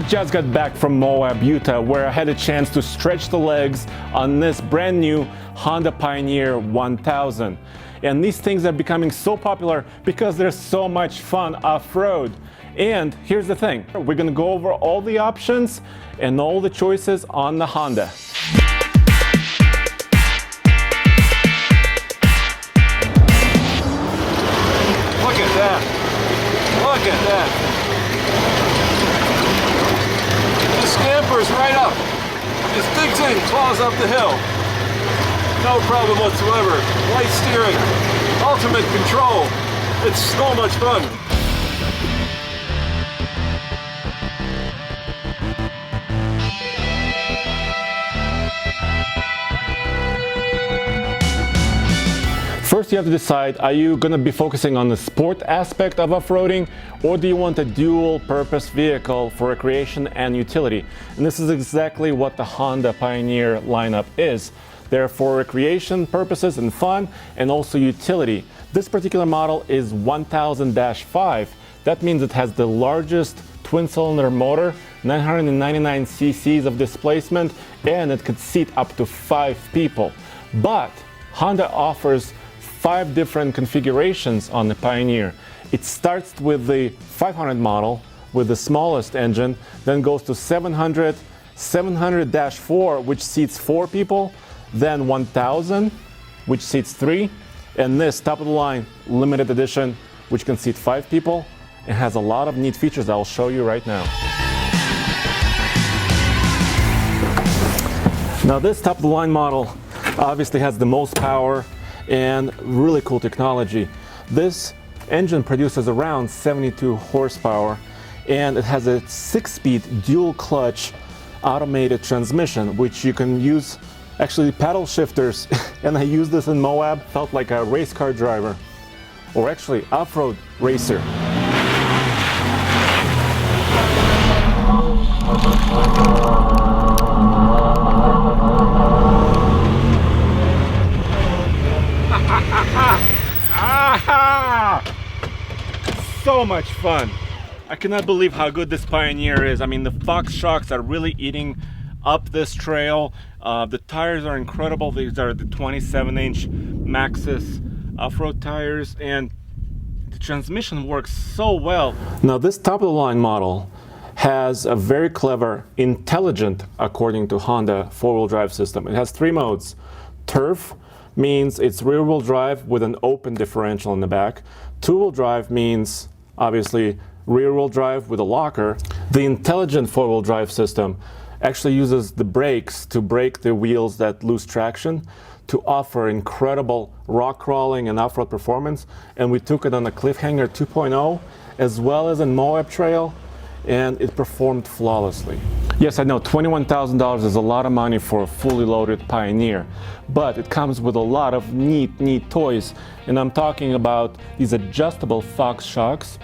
just got back from Moab, Utah, where I had a chance to stretch the legs on this brand new Honda Pioneer 1000. And these things are becoming so popular because they're so much fun off-road. And here's the thing, we're gonna go over all the options and all the choices on the Honda. Look at that. Look at that. Just scampers right up. Just digs in, claws up the hill. No problem whatsoever. Light steering, ultimate control. It's so much fun. First, you have to decide, are you going to be focusing on the sport aspect of off-roading, or do you want a dual-purpose vehicle for recreation and utility? And this is exactly what the Honda Pioneer lineup is. They're for recreation purposes and fun, and also utility. This particular model is 1000-5. That means it has the largest twin-cylinder motor, 999 cc's of displacement, and it could seat up to 5 people. But Honda offers 5 different configurations on the Pioneer. It starts with the 500 model with the smallest engine, then goes to 700, 700-4, which seats 4 people, then 1000, which seats 3, and this top of the line limited edition, which can seat 5 people. It has a lot of neat features that I'll show you right now. Now this top of the line model obviously has the most power and really cool technology. This engine produces around 72 horsepower, and it has a 6-speed dual clutch automated transmission, which you can use actually paddle shifters. And I used this in Moab, felt like a race car driver, or actually off-road racer. So much fun. I cannot believe how good this Pioneer is. I mean, the Fox shocks are really eating up this trail. The tires are incredible. These are the 27-inch Maxxis off-road tires, and the transmission works so well. Now this top-of-the-line model has a very clever, intelligent, according to Honda, 4-wheel drive system. It has 3 modes. Turf means it's rear-wheel drive with an open differential in the back. 2-wheel drive means, obviously, rear-wheel drive with a locker. The intelligent 4-wheel drive system actually uses the brakes to brake the wheels that lose traction to offer incredible rock crawling and off-road performance. And we took it on a Cliffhanger 2.0 as well as a Moab Trail, and it performed flawlessly. Yes, I know $21,000 is a lot of money for a fully loaded Pioneer, but it comes with a lot of neat toys. And I'm talking about these adjustable Fox shocks,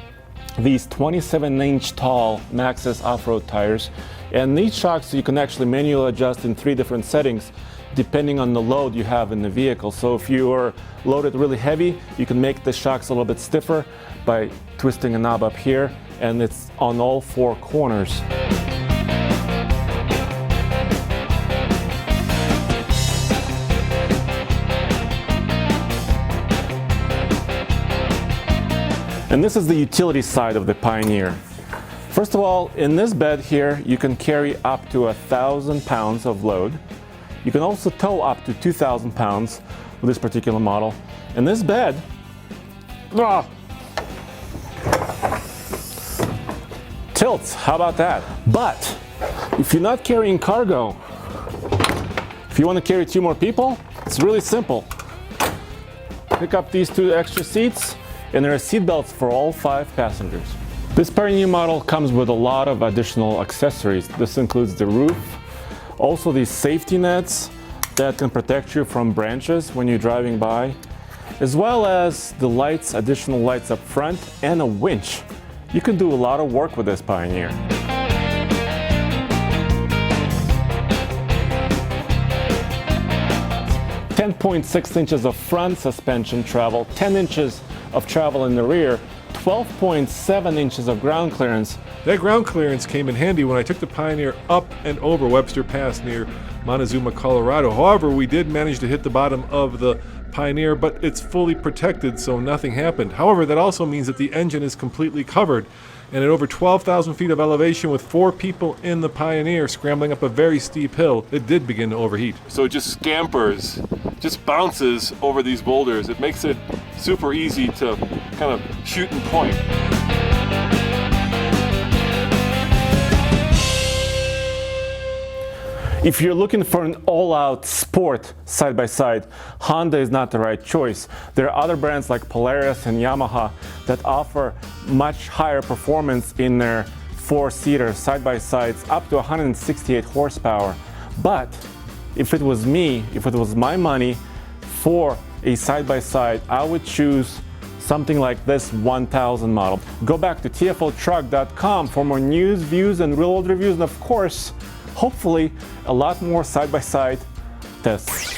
these 27-inch tall Maxxis off-road tires, and these shocks you can actually manually adjust in 3 different settings depending on the load you have in the vehicle. So if you are loaded really heavy, you can make the shocks a little bit stiffer by twisting a knob up here, and it's on all 4 corners. And this is the utility side of the Pioneer. First of all, in this bed here, you can carry up to 1,000 pounds of load. You can also tow up to 2,000 pounds with this particular model. And this bed, tilts, how about that? But if you're not carrying cargo, if you want to carry 2 more people, it's really simple. Pick up these 2 extra seats, and there are seat belts for all 5 passengers. This Pioneer model comes with a lot of additional accessories. This includes the roof, also these safety nets that can protect you from branches when you're driving by, as well as the lights, additional lights up front, and a winch. You can do a lot of work with this Pioneer. 10.6 inches of front suspension travel, 10 inches of travel in the rear, 12.7 inches of ground clearance. That ground clearance came in handy when I took the Pioneer up and over Webster Pass near Montezuma, Colorado. However, we did manage to hit the bottom of the Pioneer, but it's fully protected, so nothing happened. However, that also means that the engine is completely covered, and at over 12,000 feet of elevation with 4 people in the Pioneer scrambling up a very steep hill, it did begin to overheat. So it just scampers, just bounces over these boulders. It makes it super easy to kind of shoot and point. If you're looking for an all-out sport side-by-side, Honda is not the right choice. There are other brands like Polaris and Yamaha that offer much higher performance in their 4-seater side-by-sides, up to 168 horsepower. But if it was me, if it was my money for a side-by-side, I would choose something like this 1000 model. Go back to tfltruck.com for more news, views, and real-world reviews, and of course, hopefully, a lot more side-by-side tests.